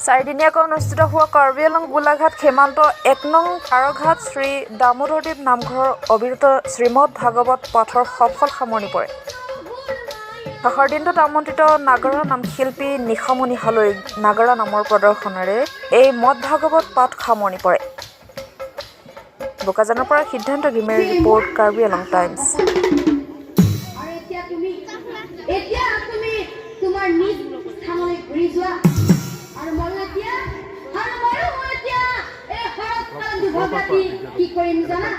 চাৰিদিনীয়াকৈ অনুষ্ঠিত হোৱা কাৰ্বি আংলং গোলাঘাট সীমান্ত ১ নং পাৰঘাট শ্ৰী দামোদৰদেৱ নামঘৰৰ অবিৰত শ্ৰীমদ ভাগৱত পাঠৰ সফল সামৰণি পৰে। শেষৰ দিনটোত আমন্ত্ৰিত নাগাৰা নামশিল্পী নিশামণি হালৈৰ নাগাৰা নামৰ প্ৰদৰ্শনেৰে এই মদ ভাগৱত পাঠ সামৰণি পৰে। বোকাজানৰ পৰা সিদ্ধান্ত গিমেৰ ৰিপৰ্ট, কাৰ্বি আংলং টাইমছ। কি কৰিম জানা?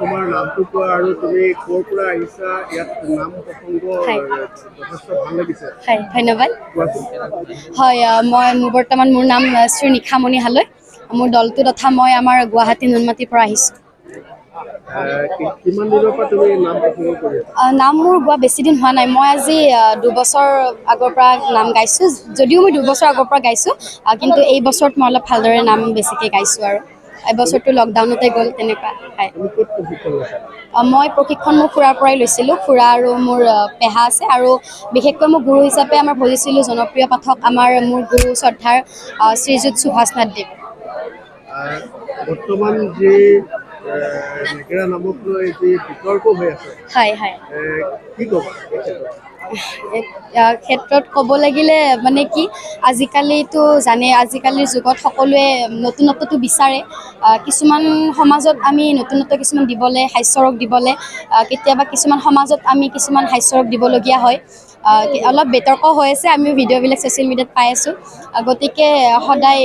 তোমাৰ নামটো কোৱা আৰু তুমি ক'ৰ পৰা আহিছা, ইয়াত নাম প্ৰসংগ যথেষ্ট ভাল লাগিছে। হয়, ধন্যবাদ। হয়, মোৰ বৰ্তমান মোৰ নাম শ্ৰী নিশামণি হালৈ। মোৰ দলটো তথা মই আমাৰ গুৱাহাটী নুনমাটিৰ পৰা আহিছোঁ। কিমান দিনৰ পৰা তুমি নাম প্ৰসংগ কৰি আছা? নাম মোৰ গোৱা বেছি দিন হোৱা নাই। মই আজি 2 বছৰ আগৰ পৰা নাম গাইছোঁ। যদিও মই 2 বছৰ আগৰ পৰা গাইছোঁ, কিন্তু এই বছৰত মই অলপ ভালদৰে নাম বেছিকৈ গাইছোঁ। আৰু এই বছৰটো লকডাউনতে গ'ল তেনেকুৱা। হয়, মই প্ৰশিক্ষণ মোৰ খুৰাৰ পৰাই লৈছিলোঁ। খুৰা আৰু মোৰ পেহা আছে, আৰু বিশেষকৈ মোৰ গুৰু হিচাপে আমাৰ ভজিছিলোঁ জনপ্ৰিয় পাঠক মোৰ গুৰু শ্ৰদ্ধাৰ শ্ৰীযুত সুভাষ নাথদেৱ। বৰ্তমান যি নেগেৰা নামক লৈ যি বিতৰ্ক হৈ আছে, হয় হয়, কি ক'বা? ক্ষেত্ৰত ক'ব লাগিলে মানে কি আজিকালিতো জানে আজিকালিৰ যুগত সকলোৱে নতুনত্বটো বিচাৰে কিছুমান সমাজত আমি নতুনত্ব কিছুমান দিবলৈ হাস্যৰস দিবলৈ কেতিয়াবা কিছুমান সমাজত আমি কিছুমান হাস্যৰস দিবলগীয়া হয় অলপ বিতৰ্ক হৈ আছে আমি ভিডিঅ'বিলাক ছ'চিয়েল মিডিয়াত পাই আছোঁ গতিকে সদায়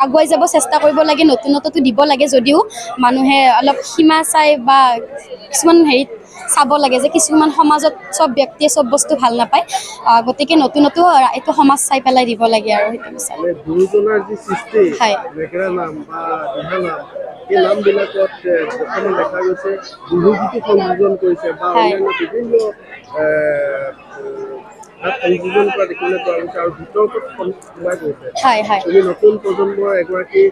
আগুৱাই যাব চেষ্টা কৰিব লাগে নতুনত্বটো দিব লাগে যদিও মানুহে অলপ সীমা চাই বা কিছুমান হেৰিত চাব লাগে যে কিছুমান সমাজত চব ব্যক্তিয়ে চব বস্তু ভাল নাপায় গতিকে নতুনতো এইটো সমাজ চাই পেলাই দিব লাগে আৰু সেইটো বিচাৰোঁ গুৰুজনাৰ যি সৃষ্টি হয় নেগেৰা নাম বা দিহা নাম এই নামবিলাকত বৰ্তমান দেখা গৈছে বিহুগীতো সংযোজন কৰিছে বা হয় অন্যান্য বিভিন্ন তাত সংযোজন কৰা দেখিবলৈ পোৱা গৈছে আৰু বিতৰ্কত সোমাই গৈছে হয় হয় তুমি নতুন প্ৰজন্মৰ এগৰাকী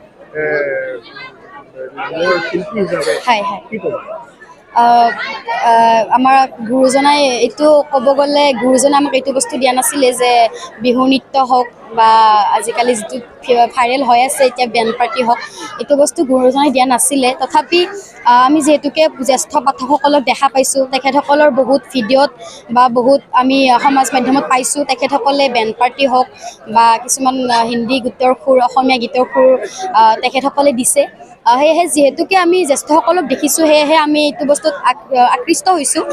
নামৰ শিল্পী হিচাপে হয় হয় কি ক'বা আমাৰ গুৰুজনাই এইটো ক'ব গ'লে গুৰুজনাই আমাক এইটো বস্তু দিয়া নাছিলে যে বিহু নৃত্য হওক বা আজিকালি যিটো ভাইৰেল হৈ আছে এতিয়া বেণ্ড পাৰ্টি হওক এইটো বস্তু গুৰুজনাই দিয়া নাছিলে তথাপি আমি যিহেতুকে জ্যেষ্ঠ পাঠকসকলক দেখা পাইছোঁ তেখেতসকলৰ বহুত ভিডিঅ'ত বা বহুত আমি সমাজ মাধ্যমত পাইছোঁ তেখেতসকলে বেণ্ড পাৰ্টি হওক বা কিছুমান হিন্দী গীতৰ সুৰ অসমীয়া গীতৰ সুৰ তেখেতসকলে দিছে সেয়েহে যিহেতুকে আমি জ্যেষ্ঠসকলক দেখিছোঁ সেয়েহে আমি এইটো বস্তুত আকৃষ্ট হৈছোঁ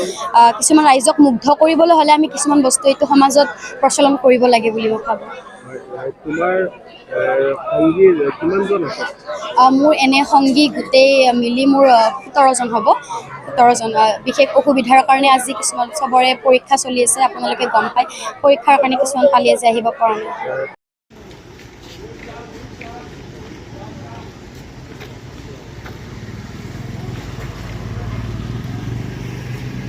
কিছুমান ৰাইজক মুগ্ধ কৰিবলৈ হ'লে আমি কিছুমান বস্তু এইটো সমাজত প্ৰচলন কৰিব লাগে বুলি মই ভাবোঁ তোমাৰ সংগীৰ কিমানজন আছে মোৰ এনে সংগী গোটেই মিলি মোৰ 17জন হ'ব 17জন বিশেষ অসুবিধাৰ কাৰণে আজি কিছুমান চবৰে পৰীক্ষা চলি আছে আপোনালোকে গম পায় পৰীক্ষাৰ কাৰণে কিছুমান পালি আজি আহিব পৰা নাই